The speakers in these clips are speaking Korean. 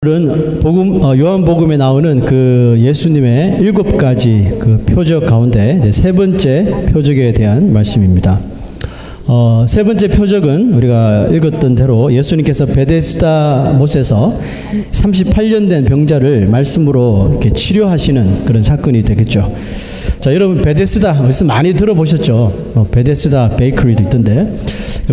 오늘은 요한복음에 나오는 그 예수님의 7가지 그 표적 가운데 이제 세 번째 표적에 대한 말씀입니다. 세 번째 표적은 우리가 읽었던 대로 예수님께서 베데스다 못에서 38년 된 병자를 말씀으로 이렇게 치료하시는 그런 사건이 되겠죠. 자, 여러분 베데스다 어디서 많이 들어보셨죠? 베데스다 베이커리도 있던데,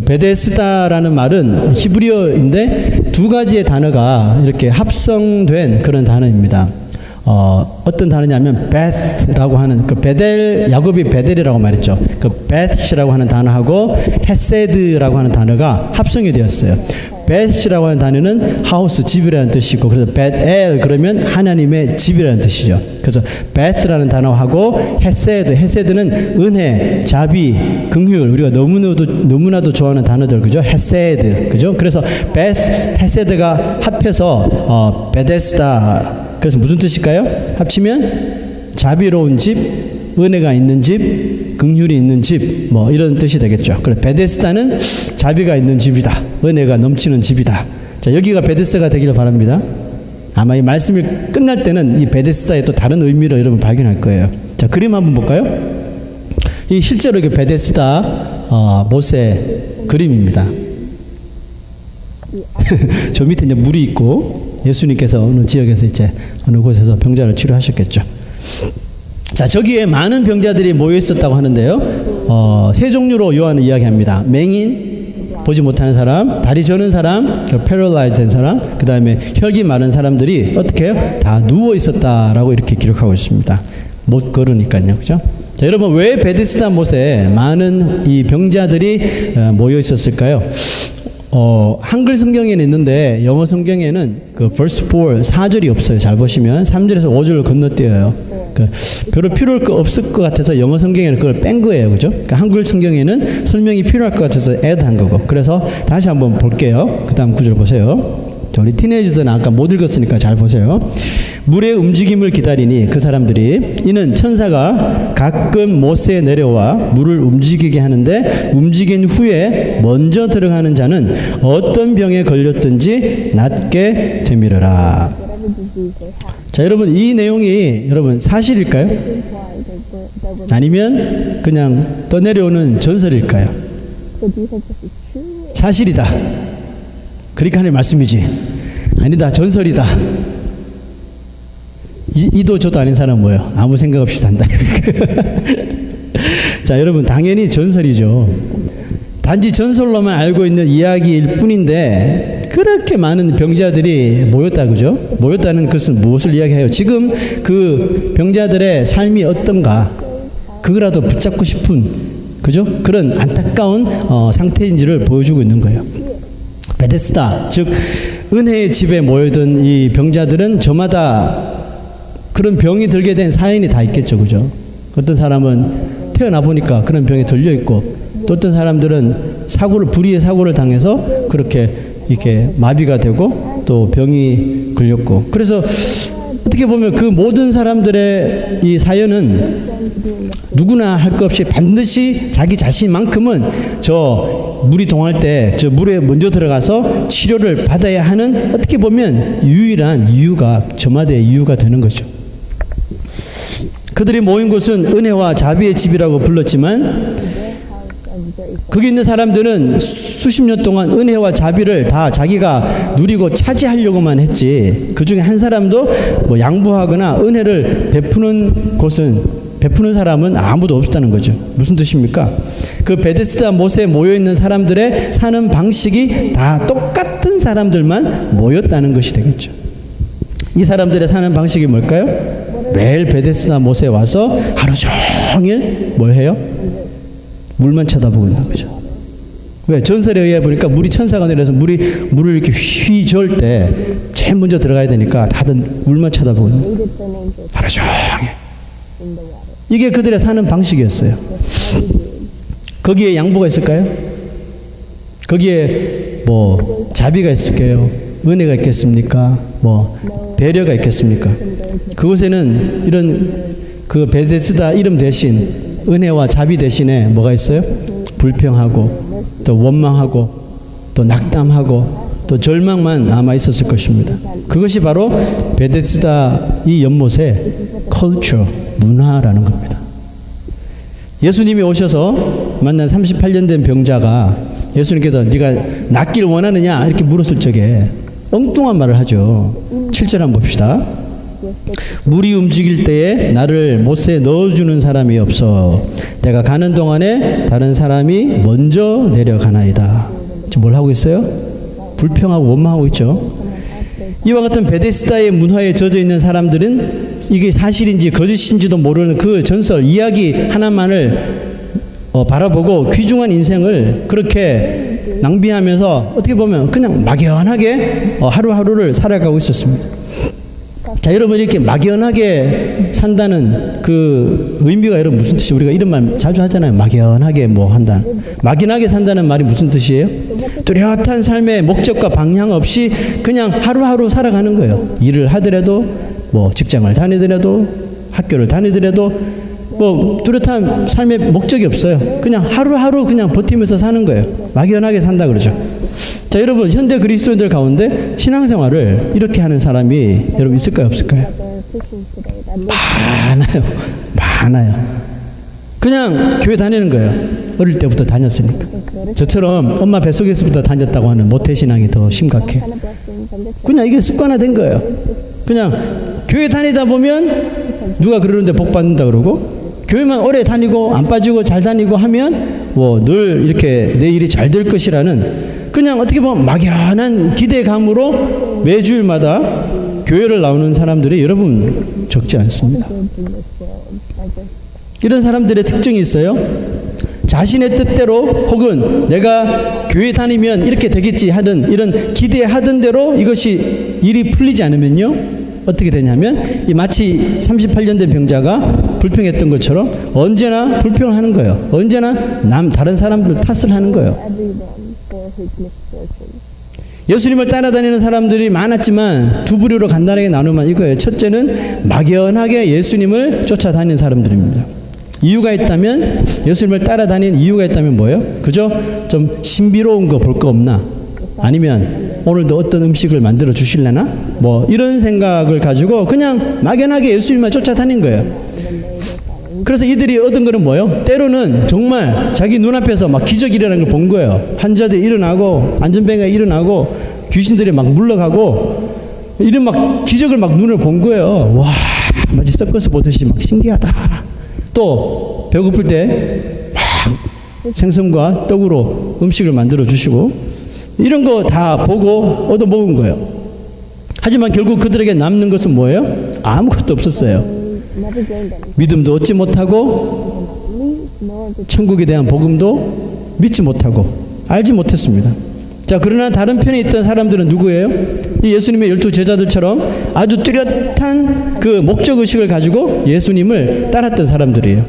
베데스다라는 말은 히브리어인데 두 가지의 단어가 이렇게 합성된 그런 단어입니다. 어떤 단어냐면 베스라고 하는 그 베델, 야곱이 베델이라고 말했죠. 그 베스라고 하는 단어하고 헤세드라고 하는 단어가 합성이 되었어요. 베스라고 하는 단어는 하우스, 집이라는 뜻이고, 그래서 베델 그러면 하나님의 집이라는 뜻이죠. 그래서 베스라는 단어하고 헤세드는 은혜, 자비, 긍휼, 우리가 너무나도 좋아하는 단어들, 그죠? 헤세드, 그죠? 그래서 베스, 헤세드가 합해서 베데스다. 그래서 무슨 뜻일까요? 합치면 자비로운 집, 은혜가 있는 집, 긍휼이 있는 집, 뭐 이런 뜻이 되겠죠. 그래서 베데스다는 자비가 있는 집이다, 은혜가 넘치는 집이다. 자, 여기가 베데스다가 되기를 바랍니다. 아마 이 말씀이 끝날 때는 이 베데스다의 또 다른 의미를 여러분 발견할 거예요. 자, 그림 한번 볼까요? 이 실제로 이 베데스다 못의 그림입니다. 저 밑에 이제 물이 있고 예수님께서 어느 지역에서 이제 어느 곳에서 병자를 치료하셨겠죠. 자, 저기에 많은 병자들이 모여 있었다고 하는데요. 세 종류로 요한은 이야기합니다. 맹인, 보지 못하는 사람, 다리 저는 사람, 패럴라이즈 된 사람, 그 다음에 혈기 마른 사람들이 어떻게 해요? 다 누워 있었다라고 이렇게 기록하고 있습니다. 못 걸으니까요, 그죠? 자, 여러분 왜 베데스다 못에 많은 이 병자들이 모여 있었을까요? 한글 성경에는 있는데 영어 성경에는 그 verse 4 4절이 없어요. 잘 보시면 3절에서 5절을 건너뛰어요. 별로 필요할 거 없을 것 같아서 영어 성경에는 그걸 뺀 거예요, 그죠? 그러니까 한글 성경에는 설명이 필요할 것 같아서 add 한 거고. 그래서 다시 한번 볼게요. 그 다음 구절 보세요. 우리 티네이저들은 아까 못 읽었으니까 잘 보세요. 물의 움직임을 기다리니 그 사람들이, 이는 천사가 가끔 못에 내려와 물을 움직이게 하는데 움직인 후에 먼저 들어가는 자는 어떤 병에 걸렸든지 낫게 되미르라. 자, 여러분 이 내용이 여러분 사실일까요? 아니면 그냥 떠내려오는 전설일까요? 사실이다. 그러니까 하는 말씀이지. 아니다, 전설이다. 이도 저도 아닌 사람 뭐예요? 아무 생각 없이 산다. 자, 여러분 당연히 전설이죠. 단지 전설로만 알고 있는 이야기일 뿐인데 그렇게 많은 병자들이 모였다, 그죠? 모였다는 것은 무엇을 이야기해요? 지금 그 병자들의 삶이 어떤가, 그거라도 붙잡고 싶은, 그죠? 그런 안타까운 상태인지를 보여주고 있는 거예요. 베데스다, 즉 은혜의 집에 모여든 이 병자들은 저마다 그런 병이 들게 된 사연이 다 있겠죠, 그죠? 어떤 사람은 태어나 보니까 그런 병에 들려 있고, 또 어떤 사람들은 불의의 사고를 당해서 그렇게 이렇게 마비가 되고 또 병이 걸렸고. 그래서 어떻게 보면 그 모든 사람들의 이 사연은 누구나 할 것 없이 반드시 자기 자신만큼은 저 물이 동할 때 저 물에 먼저 들어가서 치료를 받아야 하는, 어떻게 보면 유일한 이유가, 저마다의 이유가 되는 거죠. 그들이 모인 곳은 은혜와 자비의 집이라고 불렀지만 거기 있는 사람들은 수십 년 동안 은혜와 자비를 다 자기가 누리고 차지하려고만 했지, 그 중에 한 사람도 뭐 양보하거나 은혜를 베푸는 사람은 아무도 없었다는 거죠. 무슨 뜻입니까? 그 베데스다 못에 모여있는 사람들의 사는 방식이 다 똑같은 사람들만 모였다는 것이 되겠죠. 이 사람들의 사는 방식이 뭘까요? 매일 베데스다 못에 와서 하루 종일 뭘 해요? 물만 쳐다보고 있는 거죠. 왜? 전설에 의해 보니까 물이 천사가 내려서 물을 이렇게 휘저을 때 제일 먼저 들어가야 되니까 다들 물만 쳐다보고 있는 거예요. 하루 종일. 이게 그들의 사는 방식이었어요. 거기에 양보가 있을까요? 거기에 뭐 자비가 있을까요? 은혜가 있겠습니까? 뭐 배려가 있겠습니까? 그곳에는 이런 그 베데스다 이름 대신, 은혜와 자비 대신에 뭐가 있어요? 불평하고 또 원망하고 또 낙담하고 또 절망만 남아 있었을 것입니다. 그것이 바로 베데스다 이 연못의 컬처, 문화라는 겁니다. 예수님이 오셔서 만난 38년 된 병자가 예수님께서 네가 낫길 원하느냐 이렇게 물었을 적에 엉뚱한 말을 하죠. 7절 한번 봅시다. 물이 움직일 때에 나를 못에 넣어주는 사람이 없어 내가 가는 동안에 다른 사람이 먼저 내려가나이다. 지금 뭘 하고 있어요? 불평하고 원망하고 있죠. 이와 같은 베데스다의 문화에 젖어 있는 사람들은 이게 사실인지 거짓인지도 모르는 그 전설, 이야기 하나만을 바라보고 귀중한 인생을 그렇게 낭비하면서 어떻게 보면 그냥 막연하게 하루하루를 살아가고 있었습니다. 자, 여러분 이렇게 막연하게 산다는 그 의미가 여러분 무슨 뜻이에요? 우리가 이런 말 자주 하잖아요. 막연하게 뭐 한다. 막연하게 산다는 말이 무슨 뜻이에요? 뚜렷한 삶의 목적과 방향 없이 그냥 하루하루 살아가는 거예요. 일을 하더라도 뭐 직장을 다니더라도 학교를 다니더라도 뭐 뚜렷한 삶의 목적이 없어요. 그냥 하루하루 그냥 버티면서 사는 거예요. 막연하게 산다 그러죠. 자, 여러분 현대 그리스도인들 가운데 신앙생활을 이렇게 하는 사람이 여러분 있을까요, 없을까요? 많아요. 그냥 교회 다니는 거예요. 어릴 때부터 다녔으니까. 저처럼 엄마 뱃속에서부터 다녔다고 하는 모태신앙이 더 심각해. 그냥 이게 습관화된 거예요. 그냥 교회 다니다 보면 누가 그러는데 복 받는다 그러고, 교회만 오래 다니고 안 빠지고 잘 다니고 하면 뭐 늘 이렇게 내 일이 잘 될 것이라는 그냥 어떻게 보면 막연한 기대감으로 매주일마다 교회를 나오는 사람들이 여러분 적지 않습니다. 이런 사람들의 특징이 있어요. 자신의 뜻대로 혹은 내가 교회 다니면 이렇게 되겠지 하는 이런 기대하던 대로 이것이 일이 풀리지 않으면요 어떻게 되냐면 이 마치 38년 된 병자가 불평했던 것처럼 언제나 불평을 하는 거예요. 언제나 다른 사람들 탓을 하는 거예요. 예수님을 따라다니는 사람들이 많았지만 두 부류로 간단하게 나누면 이거예요. 첫째는 막연하게 예수님을 쫓아다니는 사람들입니다. 이유가 있다면, 예수님을 따라다니는 이유가 있다면 뭐예요? 그죠? 좀 신비로운 거 볼 거 없나? 아니면 오늘도 어떤 음식을 만들어 주실래나? 뭐 이런 생각을 가지고 그냥 막연하게 예수님만 쫓아다닌 거예요. 그래서 이들이 얻은 거는 뭐예요? 때로는 정말 자기 눈앞에서 막 기적이 일어나는 걸 본 거예요. 환자들이 일어나고 안전뱅이가 일어나고 귀신들이 막 물러가고 이런 막 기적을 막 눈을 본 거예요. 와, 마치 서커스 보듯이 막 신기하다. 또 배고플 때 막 생선과 떡으로 음식을 만들어 주시고 이런 거 다 보고 얻어 먹은 거예요. 하지만 결국 그들에게 남는 것은 뭐예요? 아무것도 없었어요. 믿음도 얻지 못하고 천국에 대한 복음도 믿지 못하고 알지 못했습니다. 자, 그러나 다른 편에 있던 사람들은 누구예요? 이 예수님의 12 제자들처럼 아주 뚜렷한 그 목적의식을 가지고 예수님을 따랐던 사람들이에요.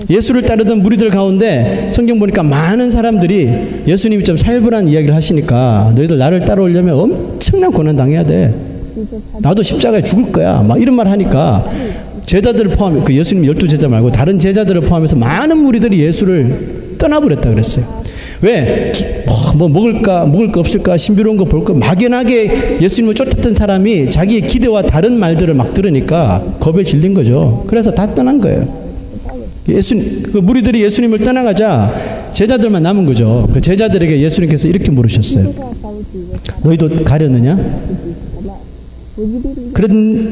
예수를 따르던 무리들 가운데 성경 보니까 많은 사람들이 예수님이 좀 살벌한 이야기를 하시니까 너희들 나를 따라오려면 엄청난 고난 당해야 돼. 나도 십자가에 죽을 거야. 막 이런 말 하니까 제자들을 포함해, 그 예수님 12 제자 말고 다른 제자들을 포함해서 많은 무리들이 예수를 떠나버렸다 그랬어요. 왜? 뭐 먹을 거 없을까? 신비로운 거 볼 거 막연하게 예수님을 쫓았던 사람이 자기의 기대와 다른 말들을 막 들으니까 겁에 질린 거죠. 그래서 다 떠난 거예요. 그 무리들이 예수님을 떠나가자 제자들만 남은 거죠. 그 제자들에게 예수님께서 이렇게 물으셨어요. 너희도 가려느냐?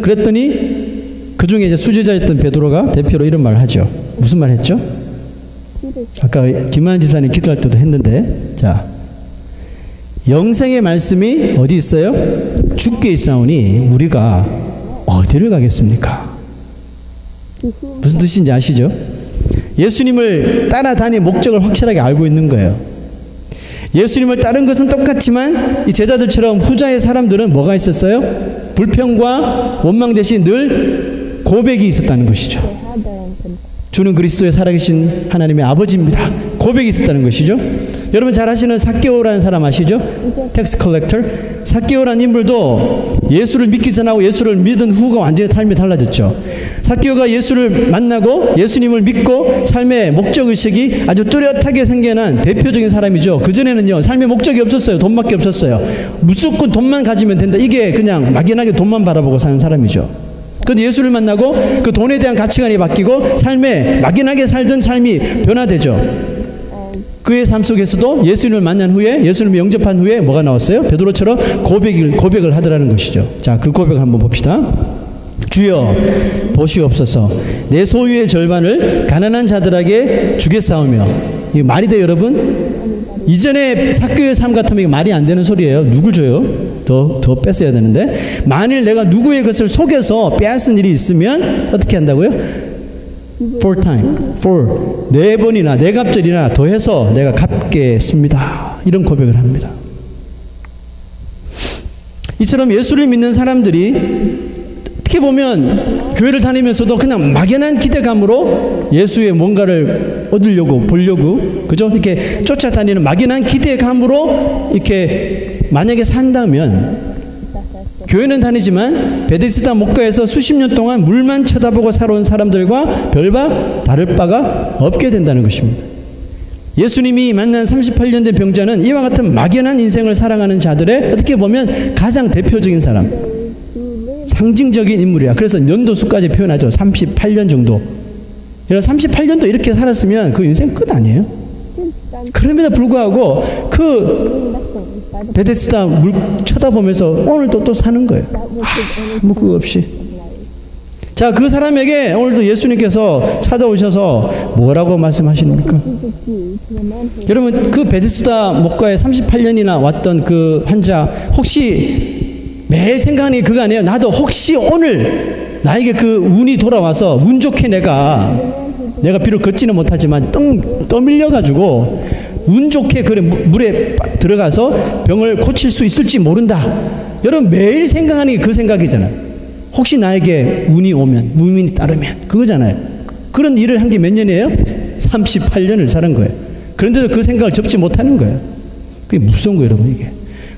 그랬더니 그 중에 이제 수제자였던 베드로가 대표로 이런 말을 하죠. 무슨 말 했죠? 아까 김만희 집사님 기도할 때도 했는데, 자, 영생의 말씀이 어디 있어요? 주께 있사오니 우리가 어디를 가겠습니까? 무슨 뜻인지 아시죠? 예수님을 따라다닐 목적을 확실하게 알고 있는 거예요. 예수님을 따른 것은 똑같지만 이 제자들처럼 후자의 사람들은 뭐가 있었어요? 불평과 원망 대신 늘 고백이 있었다는 것이죠. 주는 그리스도의 살아계신 하나님의 아버지입니다. 고백이 있었다는 것이죠. 여러분 잘 아시는 삭개오라는 사람 아시죠? 텍스 컬렉터. 삭개오라는 인물도 예수를 믿기 전하고 예수를 믿은 후가 완전히 삶이 달라졌죠. 삭개오가 예수를 만나고 예수님을 믿고 삶의 목적의식이 아주 뚜렷하게 생겨난 대표적인 사람이죠. 그전에는요 삶의 목적이 없었어요. 돈밖에 없었어요. 무조건 돈만 가지면 된다. 이게 그냥 막연하게 돈만 바라보고 사는 사람이죠. 그런데 예수를 만나고 그 돈에 대한 가치관이 바뀌고 삶에 막연하게 살던 삶이 변화되죠. 그의 삶 속에서도 예수님을 만난 후에 예수님을 영접한 후에 뭐가 나왔어요? 베드로처럼 고백을 하더라는 것이죠. 자, 그 고백을 한번 봅시다. 주여 보시옵소서 내 소유의 절반을 가난한 자들에게 주겠사오며. 이게 말이 돼요 여러분? 이전에 삭개오의 삶 같으면 이게 말이 안 되는 소리예요. 누굴 줘요? 더 뺐어야 되는데 만일 내가 누구의 것을 속여서 빼앗은 일이 있으면 어떻게 한다고요? four 네 번이나 네 갑절이나 더해서 내가 갚겠습니다. 이런 고백을 합니다. 이처럼 예수를 믿는 사람들이 어떻게 보면 교회를 다니면서도 그냥 막연한 기대감으로 예수의 뭔가를 얻으려고 보려고 그죠? 이렇게 쫓아다니는 막연한 기대감으로 이렇게 만약에 산다면 교회는 다니지만 베데스다 목가에서 수십 년 동안 물만 쳐다보고 살아온 사람들과 별바 다를 바가 없게 된다는 것입니다. 예수님이 만난 38년 된 병자는 이와 같은 막연한 인생을 살아가는 자들의 어떻게 보면 가장 대표적인 사람, 상징적인 인물이야. 그래서 연도수까지 표현하죠. 38년 정도. 38년도 이렇게 살았으면 그 인생 끝 아니에요? 그럼에도 불구하고 그 베데스다 물 쳐다보면서 오늘도 또 사는 거예요. 아무 그거 없이. 자, 그 사람에게 오늘도 예수님께서 찾아오셔서 뭐라고 말씀하십니까? 여러분 그 베데스다 목가에 38년이나 왔던 그 환자 혹시 매일 생각하는 게 그거 아니에요? 나도 혹시 오늘 나에게 그 운이 돌아와서 운 좋게 내가 비록 걷지는 못하지만 떠밀려가지고 운 좋게 그래 물에 들어가서 병을 고칠 수 있을지 모른다. 여러분 매일 생각하는 게 그 생각이잖아요. 혹시 나에게 운이 따르면 그거잖아요. 그런 일을 한 게 몇 년이에요? 38년을 사는 거예요. 그런데도 그 생각을 접지 못하는 거예요. 그게 무서운 거예요 여러분. 이게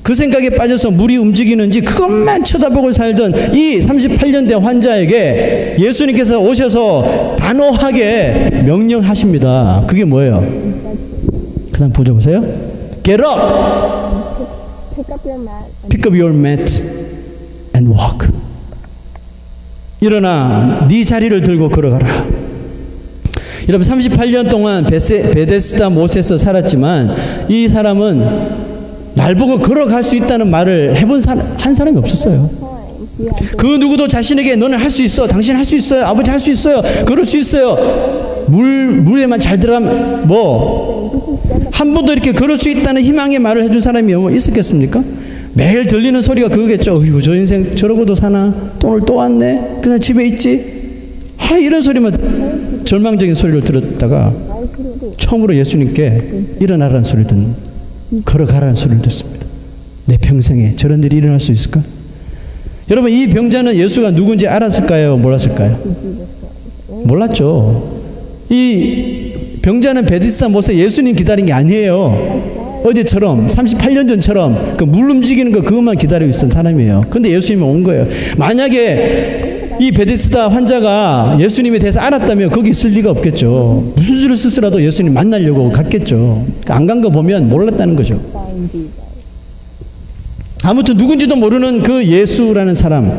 그 생각에 빠져서 물이 움직이는지 그것만 쳐다보고 살던 이 38년 된 환자에게 예수님께서 오셔서 단호하게 명령하십니다. 그게 뭐예요? 그 다음 보셔보세요. Get up! Pick up your mat and walk. 일어나 네 자리를 들고 걸어가라. 여러분 38년 동안 베데스다 못에서 살았지만 이 사람은 날 보고 걸어갈 수 있다는 말을 해본 한 사람이 없었어요. 그 누구도 자신에게 너는 할 수 있어, 당신 할 수 있어요, 아버지 할 수 있어요, 걸을 수 있어요, 물에만 잘 들어가면 한 번도 이렇게 걸을 수 있다는 희망의 말을 해준 사람이 있었겠습니까? 매일 들리는 소리가 그거겠죠. 어휴, 저 인생 저러고도 사나? 오늘 또 왔네? 그냥 집에 있지? 이런 소리만, 절망적인 소리를 들었다가 처음으로 예수님께 일어나라는 소리를 걸어가라는 소리를 듣습니다. 내 평생에 저런 일이 일어날 수 있을까? 여러분 이 병자는 예수가 누군지 알았을까요? 몰랐을까요? 몰랐죠. 이 병자는 베데스다 못에 예수님 기다린 게 아니에요. 어제처럼 38년 전처럼 그 물 움직이는 거 그것만 기다리고 있었던 사람이에요. 근데 예수님이 온 거예요. 만약에 이 베데스다 환자가 예수님에 대해서 알았다면 거기 있을 리가 없겠죠. 무슨 수를 쓰더라도 예수님 만나려고 갔겠죠. 안 간 거 보면 몰랐다는 거죠. 아무튼 누군지도 모르는 그 예수라는 사람,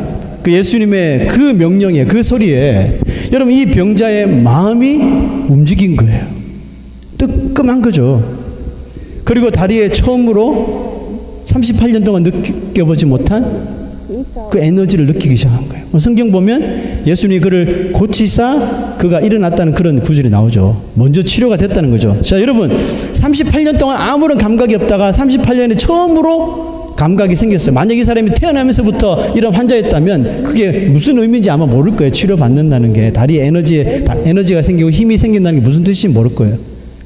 그 예수님의 그 명령에, 그 소리에 여러분 이 병자의 마음이 움직인 거예요. 뜨끔한 거죠. 그리고 다리에 처음으로 38년 동안 느껴보지 못한 그 에너지를 느끼기 시작한 거예요. 성경 보면 예수님이 그를 고치사 그가 일어났다는 그런 구절이 나오죠. 먼저 치료가 됐다는 거죠. 자, 여러분 38년 동안 아무런 감각이 없다가 38년에 처음으로 감각이 생겼어요. 만약 이 사람이 태어나면서부터 이런 환자였다면 그게 무슨 의미인지 아마 모를 거예요. 치료받는다는 게 다리에 에너지가 생기고 힘이 생긴다는 게 무슨 뜻인지 모를 거예요.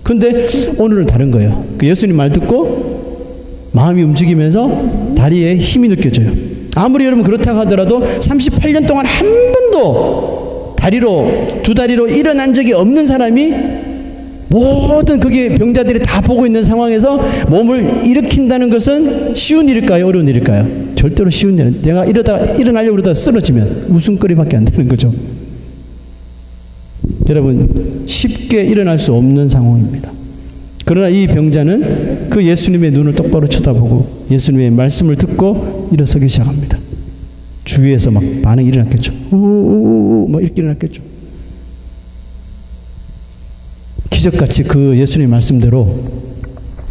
근데 오늘은 다른 거예요. 그 예수님 말 듣고 마음이 움직이면서 다리에 힘이 느껴져요. 아무리 여러분 그렇다고 하더라도 38년 동안 한 번도 두 다리로 일어난 적이 없는 사람이 모든 그게 병자들이 다 보고 있는 상황에서 몸을 일으킨다는 것은 쉬운 일일까요? 어려운 일일까요? 절대로 쉬운 일. 내가 일어나려고 그러다가 쓰러지면 웃음거리밖에 안 되는 거죠. 여러분, 쉽게 일어날 수 없는 상황입니다. 그러나 이 병자는 그 예수님의 눈을 똑바로 쳐다보고 예수님의 말씀을 듣고 일어서기 시작합니다. 주위에서 막 반응이 일어났겠죠. 우우우우 막 이렇게 일어났겠죠. 기적같이 그 예수님의 말씀대로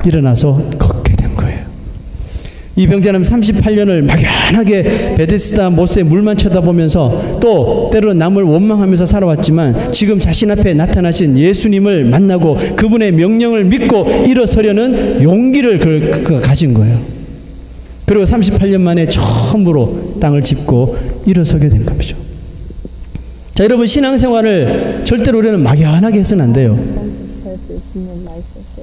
일어나서 걷게 된 거예요. 이 병자는 38년을 막연하게 베데스다 못의 물만 쳐다보면서 또 때로는 남을 원망하면서 살아왔지만 지금 자신 앞에 나타나신 예수님을 만나고 그분의 명령을 믿고 일어서려는 용기를 그가 가진 거예요. 그리고 38년 만에 처음으로 땅을 짚고 일어서게 된 겁니다. 자, 여러분, 신앙생활을 절대로 우리는 막연하게 해서는 안 돼요.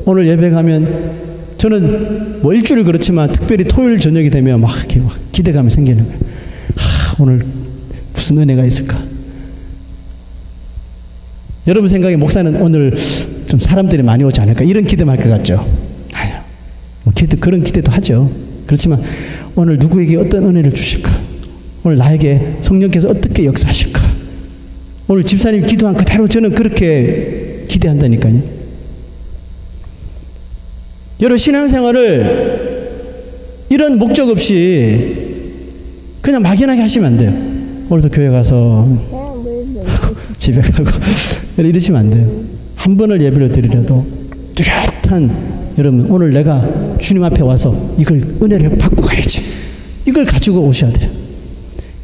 오늘 예배 가면 저는 뭐 일주일 그렇지만 특별히 토요일 저녁이 되면 막 이렇게 막 기대감이 생기는 거예요. 오늘 무슨 은혜가 있을까? 여러분 생각에 목사는 오늘 좀 사람들이 많이 오지 않을까? 이런 기대만 할 것 같죠? 아니요. 뭐 그런 기대도 하죠. 그렇지만 오늘 누구에게 어떤 은혜를 주실까? 오늘 나에게 성령께서 어떻게 역사하실까? 오늘 집사님 기도한 그대로 저는 그렇게 기대한다니까요. 여러분, 신앙생활을 이런 목적 없이 그냥 막연하게 하시면 안 돼요. 오늘도 교회 가서 하고 집에 가고 이러시면 안 돼요. 한 번을 예배를 드리려도 뚜렷한, 여러분, 오늘 내가 주님 앞에 와서 이걸 은혜를 받고 가야지, 이걸 가지고 오셔야 돼요.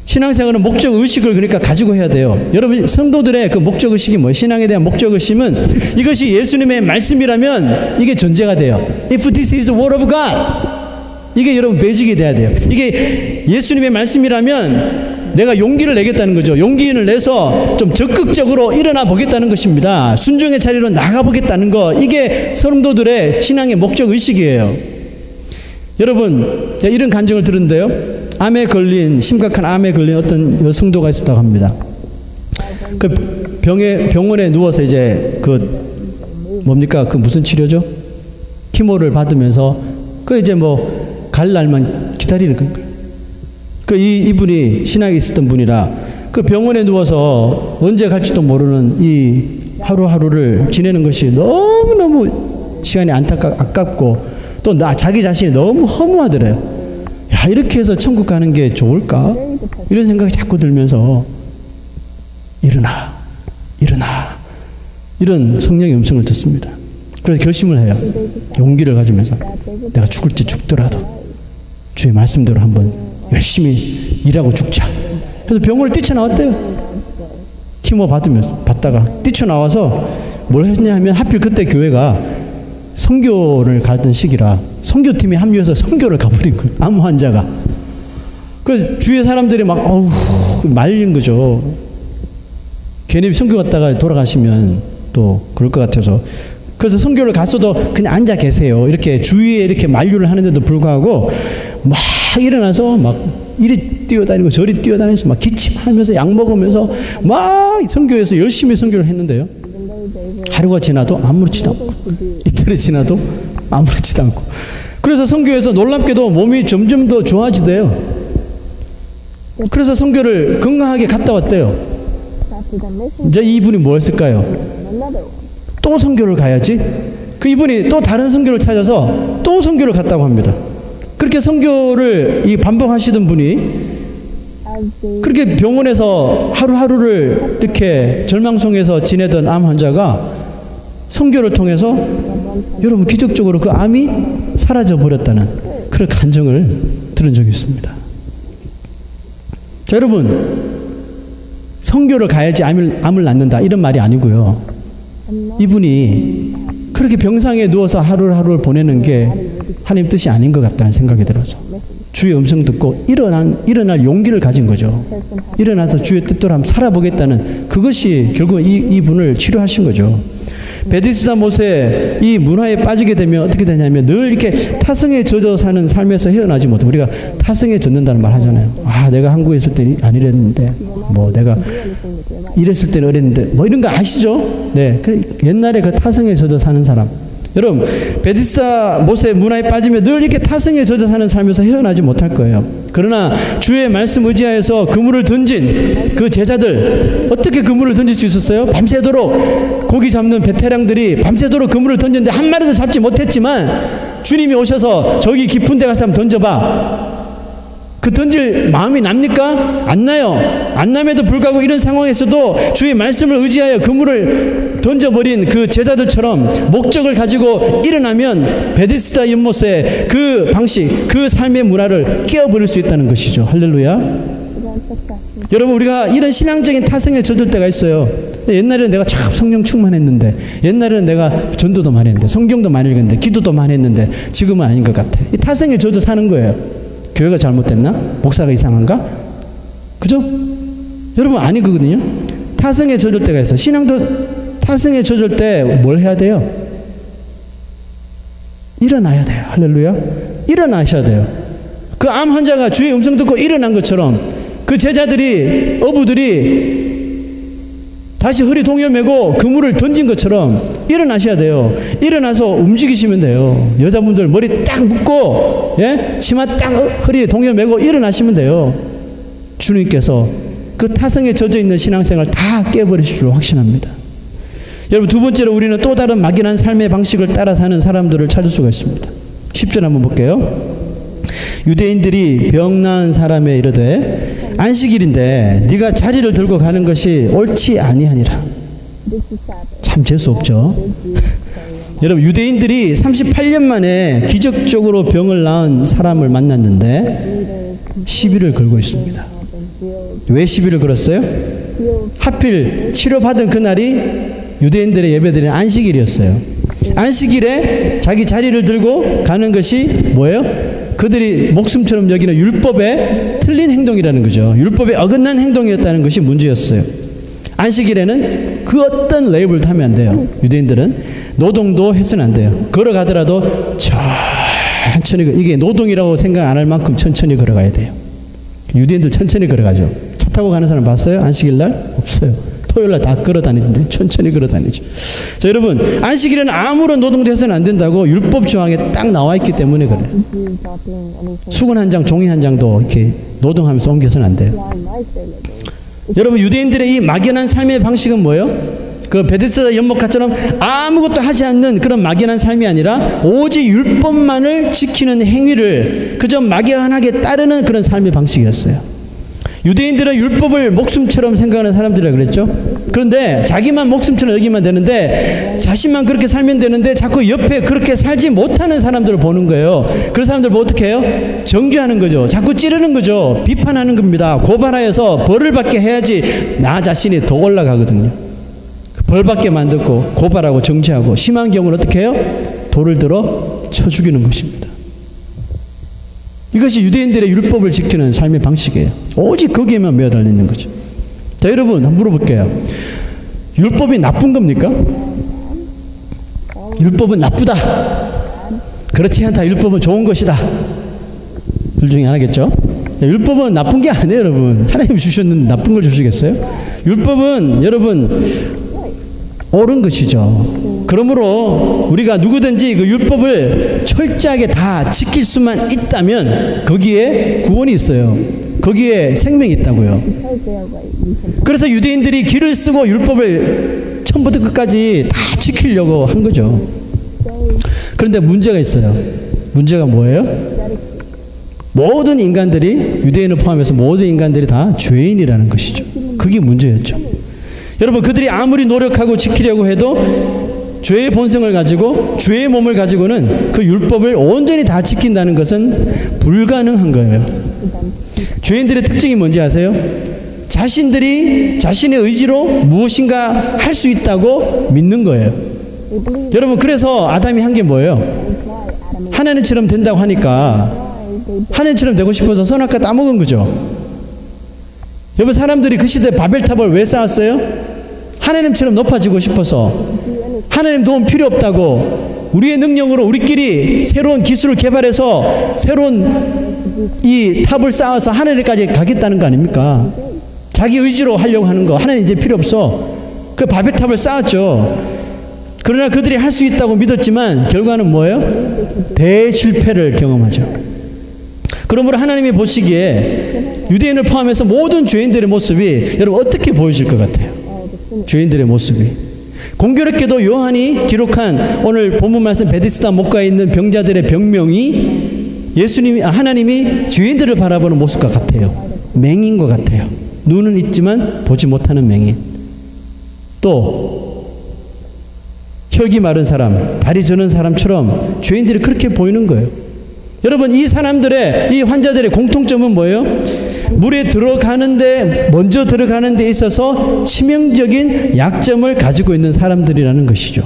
신앙생활은 목적의식을 그러니까 가지고 해야 돼요. 여러분, 성도들의 그 목적의식이 뭐예요? 신앙에 대한 목적의식은 이것이 예수님의 말씀이라면 이게 전제가 돼요. If this is the word of God, 이게 여러분 베이직이 돼야 돼요. 이게 예수님의 말씀이라면 내가 용기를 내겠다는 거죠. 용기를 내서 좀 적극적으로 일어나 보겠다는 것입니다. 순종의 자리로 나가 보겠다는 거, 이게 성도들의 신앙의 목적의식이에요. 여러분, 제가 이런 간증을 들은데요, 심각한 암에 걸린 어떤 여성도가 있었다고 합니다. 그 병원에 누워서 이제 그 무슨 치료죠? 키모를 받으면서 그 이제 뭐 갈 날만 기다리는 거예요. 이분이 신앙이 있었던 분이라 그 병원에 누워서 언제 갈지도 모르는 이 하루하루를 지내는 것이 너무너무 시간이 아깝고 또 자기 자신이 너무 허무하더래요. 야, 이렇게 해서 천국 가는 게 좋을까? 이런 생각이 자꾸 들면서 일어나 이런 성령의 음성을 듣습니다. 그래서 결심을 해요. 용기를 가지면서 내가 죽을지 죽더라도 주의 말씀대로 한번 열심히 일하고 죽자. 그래서 병원을 뛰쳐나왔대요. 키모 받다가 뛰쳐나와서 뭘 했냐 하면 하필 그때 교회가 선교를 가던 시기라 선교팀이 합류해서 선교를 가버린 거예요. 암 환자가. 그래서 주위의 사람들이 막 말린 거죠. 괜히 선교 갔다가 돌아가시면 또 그럴 것 같아서. 그래서 선교를 갔어도 그냥 앉아 계세요. 이렇게 주위에 이렇게 만류를 하는데도 불구하고 막 일어나서 막 이리 뛰어다니고 저리 뛰어다니면서 막 기침하면서 약 먹으면서 막 선교에서 열심히 선교를 했는데요. 하루가 지나도 아무렇지도 않고 이틀이 지나도 아무렇지도 않고, 그래서 선교에서 놀랍게도 몸이 점점 더 좋아지대요. 그래서 선교를 건강하게 갔다 왔대요. 이제 이분이 뭐 했을까요? 또 선교를 가야지. 그 이분이 또 다른 선교를 찾아서 또 선교를 갔다고 합니다. 그렇게 선교를 반복하시던 분이 그렇게 병원에서 하루하루를 이렇게 절망송에서 지내던 암 환자가 선교를 통해서 여러분 기적적으로 그 암이 사라져 버렸다는 그런 간증을 들은 적이 있습니다. 자, 여러분, 선교를 가야지 암을 낫는다 이런 말이 아니고요. 이분이 그렇게 병상에 누워서 하루를 보내는 게 하나님 뜻이 아닌 것 같다는 생각이 들어서 주의 음성 듣고 일어날 용기를 가진 거죠. 일어나서 주의 뜻대로 한번 살아보겠다는 그것이 결국 이분을 치료하신 거죠. 베데스다 못의 이 문화에 빠지게 되면 어떻게 되냐면 늘 이렇게 타성에 젖어 사는 삶에서 헤어나지 못해. 우리가 타성에 젖는다는 말 하잖아요. 내가 한국에 있을 때 안 이랬는데, 뭐 내가 이랬을 때는 이랬는데, 뭐 이런 거 아시죠? 네, 그 옛날에 그 타성에 젖어 사는 사람. 여러분, 베데스다 못의 문화에 빠지면 늘 이렇게 타성에 젖어 사는 삶에서 헤어나지 못할 거예요. 그러나 주의 말씀 의지하여서 그물을 던진 그 제자들, 어떻게 그물을 던질 수 있었어요? 밤새도록 고기 잡는 베테랑들이 밤새도록 그물을 던졌는데 한 마리도 잡지 못했지만 주님이 오셔서 저기 깊은 데 가서 한번 던져봐. 그 던질 마음이 납니까? 안 나요. 안 남에도 불구하고 이런 상황에서도 주의 말씀을 의지하여 그물을 던져버린 그 제자들처럼 목적을 가지고 일어나면 베데스다 연못의 그 방식, 그 삶의 문화를 깨어버릴 수 있다는 것이죠. 할렐루야. 여러분, 우리가 이런 신앙적인 타성에 젖을 때가 있어요. 옛날에는 내가 참 성령 충만했는데, 옛날에는 내가 전도도 많이 했는데, 성경도 많이 읽었는데, 기도도 많이 했는데 지금은 아닌 것 같아. 이 타성에 젖어 사는 거예요. 교회가 잘못됐나? 목사가 이상한가? 그죠? 여러분, 아니거든요. 타성에 젖을 때가 있어. 신앙도 타성에 젖을 때 뭘 해야 돼요? 일어나야 돼요. 할렐루야. 일어나셔야 돼요. 그 암 환자가 주의 음성 듣고 일어난 것처럼 그 제자들이, 어부들이 다시 허리 동여매고 그물을 던진 것처럼 일어나셔야 돼요. 일어나서 움직이시면 돼요. 여자분들 머리 딱 묶고, 예? 치마 딱 허리에 동여매고 일어나시면 돼요. 주님께서 그 타성에 젖어 있는 신앙생활 다 깨버리실 줄 확신합니다. 여러분, 두 번째로 우리는 또 다른 막연한 삶의 방식을 따라 사는 사람들을 찾을 수가 있습니다. 10절 한번 볼게요. 유대인들이 병 나은 사람에 이르되 안식일인데 네가 자리를 들고 가는 것이 옳지 아니하니라. 참 재수 없죠. 여러분, 유대인들이 38년 만에 기적적으로 병을 나은 사람을 만났는데 시비를 걸고 있습니다. 왜 시비를 걸었어요? 하필 치료받은 그날이 유대인들의 예배드리는 안식일이었어요. 안식일에 자기 자리를 들고 가는 것이 뭐예요? 그들이 목숨처럼 여기는 율법에 틀린 행동이라는 거죠. 율법에 어긋난 행동이었다는 것이 문제였어요. 안식일에는 그 어떤 레이블도 하면 안 돼요. 유대인들은 노동도 해서는 안 돼요. 걸어가더라도 천천히, 이게 노동이라고 생각 안 할 만큼 천천히 걸어가야 돼요. 유대인들 천천히 걸어가죠. 차 타고 가는 사람 봤어요? 안식일 날? 없어요. 토요일날 다 걸어다니는데 천천히 걸어다니죠. 자, 여러분, 안식일에는 아무런 노동도 해서는 안 된다고 율법 조항에 딱 나와 있기 때문에 그래요. 수건 한 장, 종이 한 장도 이렇게 노동하면서 옮겨서는 안 돼요. 여러분, 유대인들의 이 막연한 삶의 방식은 뭐예요? 그 베데스다 연못가처럼 아무것도 하지 않는 그런 막연한 삶이 아니라 오직 율법만을 지키는 행위를 그저 막연하게 따르는 그런 삶의 방식이었어요. 유대인들은 율법을 목숨처럼 생각하는 사람들이라 그랬죠. 그런데 자기만 목숨처럼 여기면 되는데, 자신만 그렇게 살면 되는데 자꾸 옆에 그렇게 살지 못하는 사람들을 보는 거예요. 그런 사람들 뭐 어떻게 해요? 정죄하는 거죠. 자꾸 찌르는 거죠. 비판하는 겁니다. 고발하여서 벌을 받게 해야지 나 자신이 더 올라가거든요. 벌 받게 만들고 고발하고 정죄하고, 심한 경우는 어떻게 해요? 돌을 들어 쳐 죽이는 것입니다. 이것이 유대인들의 율법을 지키는 삶의 방식이에요. 오직 거기에만 매달려 있는 거죠. 자, 여러분, 한번 물어볼게요. 율법이 나쁜 겁니까? 율법은 나쁘다. 그렇지 않다. 율법은 좋은 것이다. 둘 중에 하나겠죠? 율법은 나쁜 게 아니에요, 여러분. 하나님이 주셨는데 나쁜 걸 주시겠어요? 율법은 여러분 옳은 것이죠. 그러므로 우리가 누구든지 그 율법을 철저하게 다 지킬 수만 있다면 거기에 구원이 있어요. 거기에 생명이 있다고요. 그래서 유대인들이 길을 쓰고 율법을 처음부터 끝까지 다 지키려고 한 거죠. 그런데 문제가 있어요. 문제가 뭐예요? 모든 인간들이, 유대인을 포함해서 모든 인간들이 다 죄인이라는 것이죠. 그게 문제였죠. 여러분, 그들이 아무리 노력하고 지키려고 해도 죄의 본성을 가지고, 죄의 몸을 가지고는 그 율법을 온전히 다 지킨다는 것은 불가능한 거예요. 죄인들의 특징이 뭔지 아세요? 자신들이 자신의 의지로 무엇인가 할 수 있다고 믿는 거예요. 여러분, 그래서 아담이 한 게 뭐예요? 하나님처럼 된다고 하니까 하나님처럼 되고 싶어서 선악과 따먹은 거죠. 여러분, 사람들이 그 시대에 바벨탑을 왜 쌓았어요? 하나님처럼 높아지고 싶어서. 하나님 도움 필요 없다고 우리의 능력으로 우리끼리 새로운 기술을 개발해서 새로운 이 탑을 쌓아서 하나님까지 가겠다는 거 아닙니까? 자기 의지로 하려고 하는 거. 하나님 이제 필요 없어. 그 바벨탑을 쌓았죠. 그러나 그들이 할 수 있다고 믿었지만 결과는 뭐예요? 대실패를 경험하죠. 그러므로 하나님이 보시기에 유대인을 포함해서 모든 죄인들의 모습이 여러분 어떻게 보여질 것 같아요? 죄인들의 모습이. 공교롭게도 요한이 기록한 오늘 본문 말씀 베데스다 목가에 있는 병자들의 병명이 하나님이 죄인들을 바라보는 모습과 같아요. 맹인 것 같아요. 눈은 있지만 보지 못하는 맹인. 또 혈기 마른 사람, 다리 저는 사람처럼 죄인들이 그렇게 보이는 거예요. 여러분, 이 사람들의, 이 환자들의 공통점은 뭐예요? 물에 먼저 들어가는 데 있어서 치명적인 약점을 가지고 있는 사람들이라는 것이죠.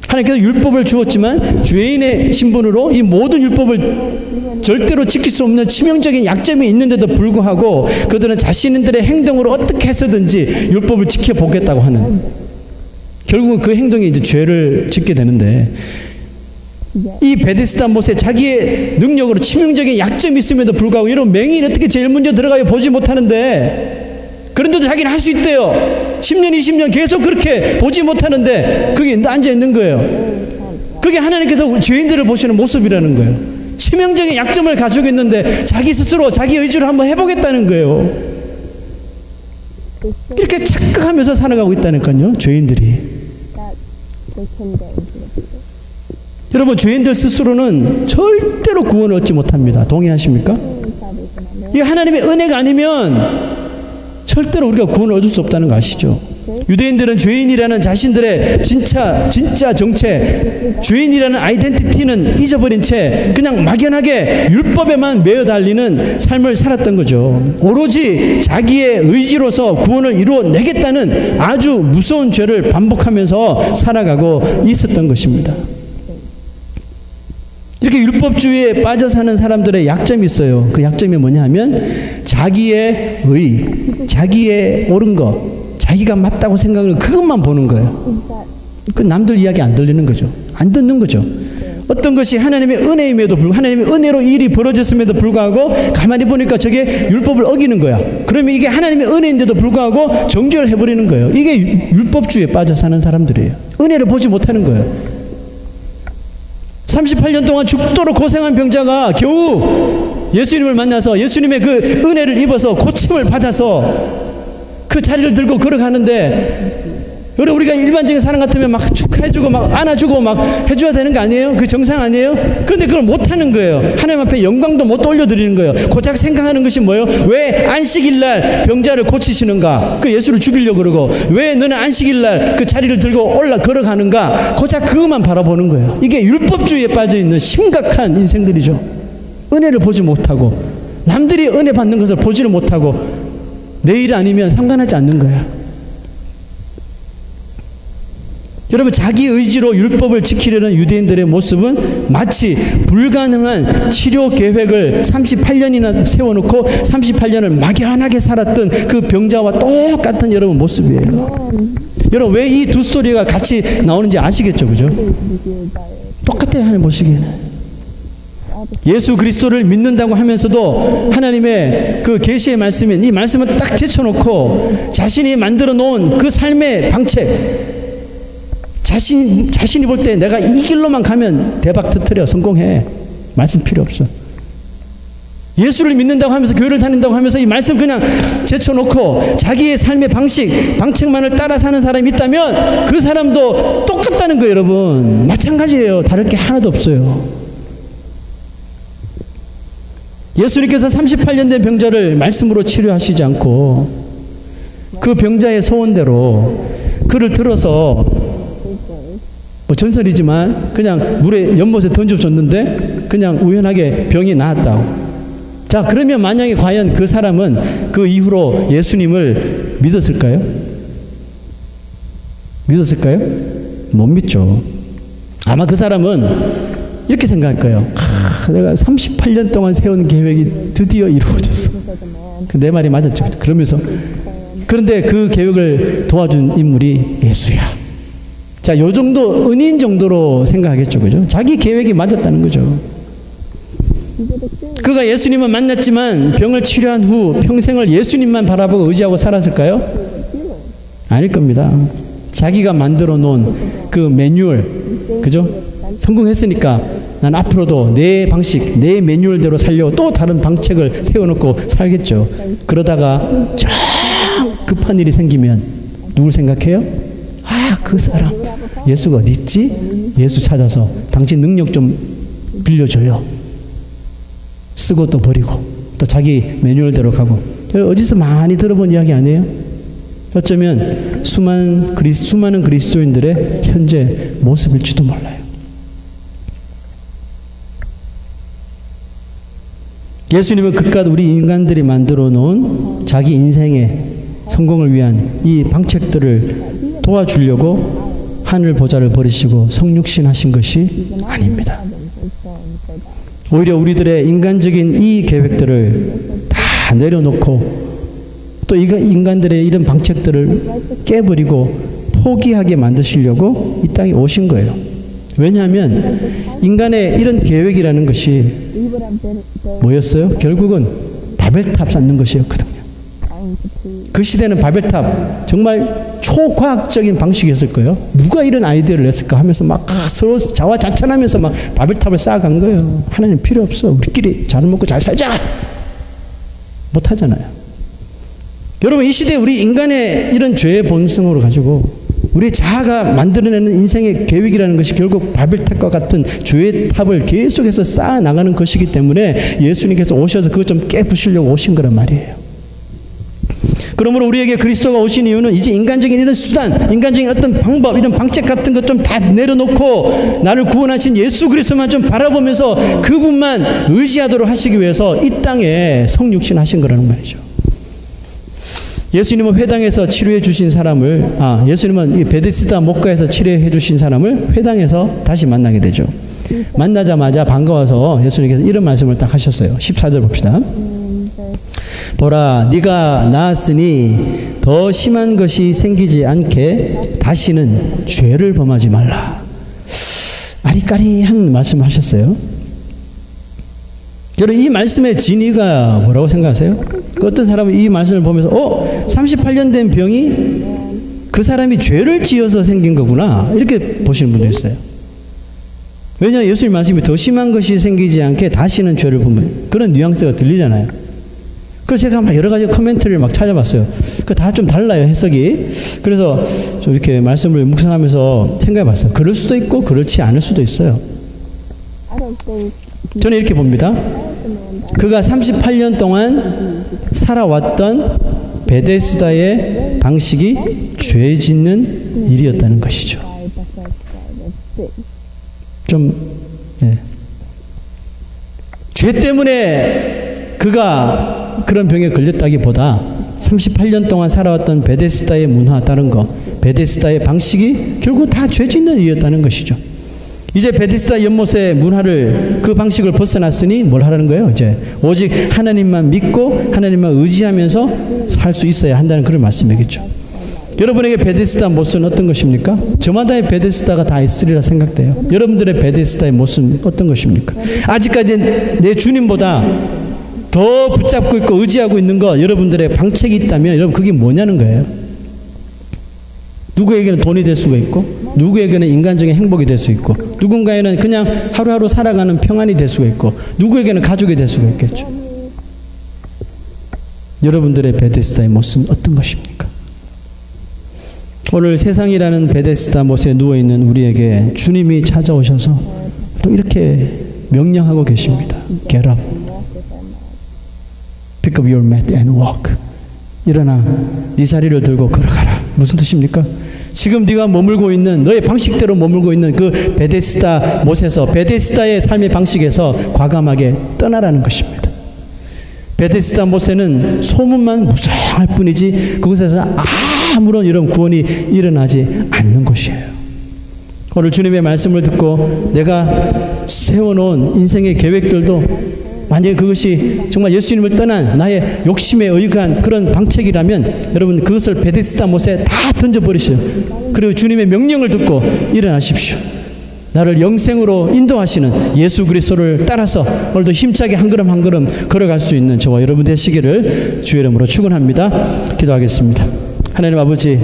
하나님께서 율법을 주었지만 죄인의 신분으로 이 모든 율법을 절대로 지킬 수 없는 치명적인 약점이 있는데도 불구하고 그들은 자신들의 행동으로 어떻게 해서든지 율법을 지켜보겠다고 하는, 결국은 그 행동이 이제 죄를 짓게 되는데, 이 베데스다 못에 자기의 능력으로 치명적인 약점이 있음에도 불구하고 이런 맹인이 어떻게 제일 먼저 들어가요? 보지 못하는데. 그런데도 자기는 할 수 있대요. 10년 20년 계속 그렇게 보지 못하는데 그게 앉아 있는 거예요. 그게 하나님께서 죄인들을 보시는 모습이라는 거예요. 치명적인 약점을 가지고 있는데 자기 스스로 자기 의지로 한번 해보겠다는 거예요. 이렇게 착각하면서 살아가고 있다니까요, 죄인들이. 여러분, 죄인들 스스로는 절대로 구원을 얻지 못합니다. 동의하십니까? 이게 하나님의 은혜가 아니면 절대로 우리가 구원을 얻을 수 없다는 거 아시죠? 유대인들은 죄인이라는 자신들의 진짜 정체, 죄인이라는 아이덴티티는 잊어버린 채 그냥 막연하게 율법에만 매여 달리는 삶을 살았던 거죠. 오로지 자기의 의지로서 구원을 이루어내겠다는 아주 무서운 죄를 반복하면서 살아가고 있었던 것입니다. 이렇게 율법주의에 빠져 사는 사람들의 약점이 있어요. 그 약점이 뭐냐 하면 자기의 자기의 옳은 것, 자기가 맞다고 생각하는 그것만 보는 거예요. 그 남들 이야기 안 들리는 거죠. 안 듣는 거죠. 어떤 것이 하나님의 은혜임에도 불구하고, 하나님의 은혜로 일이 벌어졌음에도 불구하고 가만히 보니까 저게 율법을 어기는 거야. 그러면 이게 하나님의 은혜인데도 불구하고 정죄를 해버리는 거예요. 이게 율법주의에 빠져 사는 사람들이에요. 은혜를 보지 못하는 거예요. 38년 동안 죽도록 고생한 병자가 겨우 예수님을 만나서 예수님의 그 은혜를 입어서 고침을 받아서 그 자리를 들고 걸어가는데, 여러분, 우리가 일반적인 사람 같으면 막 축하해주고 막 안아주고 막 해줘야 되는 거 아니에요? 그 정상 아니에요? 그런데 그걸 못하는 거예요. 하나님 앞에 영광도 못 올려드리는 거예요. 고작 생각하는 것이 뭐예요? 왜 안식일날 병자를 고치시는가? 그 예수를 죽이려고 그러고, 왜 너는 안식일날 그 자리를 들고 걸어가는가? 고작 그것만 바라보는 거예요. 이게 율법주의에 빠져있는 심각한 인생들이죠. 은혜를 보지 못하고, 남들이 은혜 받는 것을 보지를 못하고, 내 일 아니면 상관하지 않는 거예요. 여러분, 자기 의지로 율법을 지키려는 유대인들의 모습은 마치 불가능한 치료 계획을 38년이나 세워놓고 38년을 막연하게 살았던 그 병자와 똑같은 여러분 모습이에요. 여러분, 왜 이 두 스토리가 같이 나오는지 아시겠죠? 그죠? 똑같아요, 하나님 보시기에는. 예수 그리스도를 믿는다고 하면서도 하나님의 그 계시의 말씀인 이 말씀을 딱 제쳐놓고 자신이 만들어 놓은 그 삶의 방책, 자신이 볼 때 내가 이 길로만 가면 대박 터뜨려 성공해, 말씀 필요 없어. 예수를 믿는다고 하면서 교회를 다닌다고 하면서 이 말씀 그냥 제쳐놓고 자기의 삶의 방책만을 따라 사는 사람이 있다면 그 사람도 똑같다는 거예요. 여러분, 마찬가지예요. 다를 게 하나도 없어요. 예수님께서 38년 된 병자를 말씀으로 치료하시지 않고 그 병자의 소원대로 그를 들어서 뭐 전설이지만 그냥 물에 연못에 던져줬는데 그냥 우연하게 병이 나았다고. 자, 그러면 만약에 과연 그 사람은 그 이후로 예수님을 믿었을까요? 믿었을까요? 못 믿죠. 아마 그 사람은 이렇게 생각할 거예요. 내가 38년 동안 세운 계획이 드디어 이루어졌어. 내 말이 맞았죠. 그러면서 그런데 그 계획을 도와준 인물이 예수야. 자, 요 정도 은인 정도로 생각하겠죠. 그죠? 자기 계획이 맞았다는 거죠. 그가 예수님을 만났지만 병을 치료한 후 평생을 예수님만 바라보고 의지하고 살았을까요? 아닐 겁니다. 자기가 만들어 놓은 그 매뉴얼, 그죠? 성공했으니까 난 앞으로도 내 방식, 내 매뉴얼대로 살려고 또 다른 방책을 세워놓고 살겠죠. 그러다가 좀 급한 일이 생기면 누굴 생각해요? 아, 그 사람 예수가 어디 있지? 예수 찾아서 당신 능력 좀 빌려줘요. 쓰고 또 버리고 또 자기 매뉴얼대로 가고. 어디서 많이 들어본 이야기 아니에요? 어쩌면 수많은 그리스도인들의 현재 모습일지도 몰라요. 예수님은 그깟 우리 인간들이 만들어 놓은 자기 인생의 성공을 위한 이 방책들을 도와주려고 하늘 보좌를 버리시고 성육신 하신 것이 아닙니다. 오히려 우리들의 인간적인 이 계획들을 다 내려놓고 또 인간들의 이런 방책들을 깨버리고 포기하게 만드시려고 이 땅에 오신 거예요. 왜냐하면 인간의 이런 계획이라는 것이 뭐였어요? 결국은 바벨탑 쌓는 것이었거든요. 그 시대는 바벨탑 정말 초과학적인 방식이었을 거예요. 누가 이런 아이디어를 냈을까 하면서 막 서로 자화자찬하면서 막 바벨탑을 쌓아간 거예요. 하나님 필요 없어. 우리끼리 잘 먹고 잘 살자. 못하잖아요. 여러분, 이 시대에 우리 인간의 이런 죄의 본성으로 가지고 우리 자아가 만들어내는 인생의 계획이라는 것이 결국 바벨탑과 같은 죄의 탑을 계속해서 쌓아 나가는 것이기 때문에 예수님께서 오셔서 그것 좀 깨부시려고 오신 거란 말이에요. 그러므로 우리에게 그리스도가 오신 이유는 이제 인간적인 이런 수단, 인간적인 어떤 방법, 이런 방책 같은 것 좀 다 내려놓고 나를 구원하신 예수 그리스도만 좀 바라보면서 그분만 의지하도록 하시기 위해서 이 땅에 성육신 하신 거라는 말이죠. 예수님은 회당에서 치료해 주신 사람을, 예수님은 베데스다 목가에서 치료해 주신 사람을 회당에서 다시 만나게 되죠. 만나자마자 반가워서 예수님께서 이런 말씀을 딱 하셨어요. 14절 봅시다. 보라, 네가 나았으니 더 심한 것이 생기지 않게 다시는 죄를 범하지 말라. 아리까리한 말씀을 하셨어요. 여러분, 이 말씀의 진위가 뭐라고 생각하세요? 어떤 사람은 이 말씀을 보면서 38년 된 병이 그 사람이 죄를 지어서 생긴 거구나, 이렇게 보시는 분도 있어요. 왜냐하면 예수님 말씀이 더 심한 것이 생기지 않게 다시는 죄를 범하면, 그런 뉘앙스가 들리잖아요. 그래서 제가 막 여러 가지 코멘트를 막 찾아봤어요. 그 다 좀 달라요, 해석이. 그래서 좀 이렇게 말씀을 묵상하면서 생각해봤어요. 그럴 수도 있고 그렇지 않을 수도 있어요. 저는 이렇게 봅니다. 그가 38년 동안 살아왔던 베데스다의 방식이 죄 짓는 일이었다는 것이죠. 죄 때문에 그가 그런 병에 걸렸다기보다 38년 동안 살아왔던 베데스다의 문화, 다른 거, 베데스다의 방식이 결국 다 죄 짓는 일이었다는 것이죠. 이제 베데스다 연못의 문화를, 그 방식을 벗어났으니 뭘 하라는 거예요? 이제 오직 하나님만 믿고 하나님만 의지하면서 살 수 있어야 한다는 그런 말씀이겠죠. 여러분에게 베데스다 못은 어떤 것입니까? 저마다의 베데스다가 다 있으리라 생각돼요. 여러분들의 베데스다의 못은 어떤 것입니까? 아직까지 내 주님보다 더 붙잡고 있고 의지하고 있는 거, 여러분들의 방책이 있다면 여러분 그게 뭐냐는 거예요. 누구에게는 돈이 될 수가 있고, 누구에게는 인간적인 행복이 될 수 있고, 누군가에는 그냥 하루하루 살아가는 평안이 될 수가 있고, 누구에게는 가족이 될 수가 있겠죠. 여러분들의 베데스다의 못은 어떤 것입니까? 오늘 세상이라는 베데스다 못에 누워있는 우리에게 주님이 찾아오셔서 또 이렇게 명령하고 계십니다. Get up, pick up your mat and walk. 일어나 네 자리를 들고 걸어가라. 무슨 뜻입니까? 지금 네가 머물고 있는, 너의 방식대로 머물고 있는 그 베데스다 못에서, 베데스다의 삶의 방식에서 과감하게 떠나라는 것입니다. 베데스다 못에는 소문만 무성할 뿐이지 그곳에서 아무런 이런 구원이 일어나지 않는 곳이에요. 오늘 주님의 말씀을 듣고 내가 세워놓은 인생의 계획들도 만약에 그것이 정말 예수님을 떠난 나의 욕심에 의한 그런 방책이라면 여러분 그것을 베데스다 못에 다 던져버리세요. 그리고 주님의 명령을 듣고 일어나십시오. 나를 영생으로 인도하시는 예수 그리스도를 따라서 오늘도 힘차게 한 걸음 한 걸음 걸어갈 수 있는 저와 여러분 되시기를 주의 이름으로 축원합니다. 기도하겠습니다. 하나님 아버지,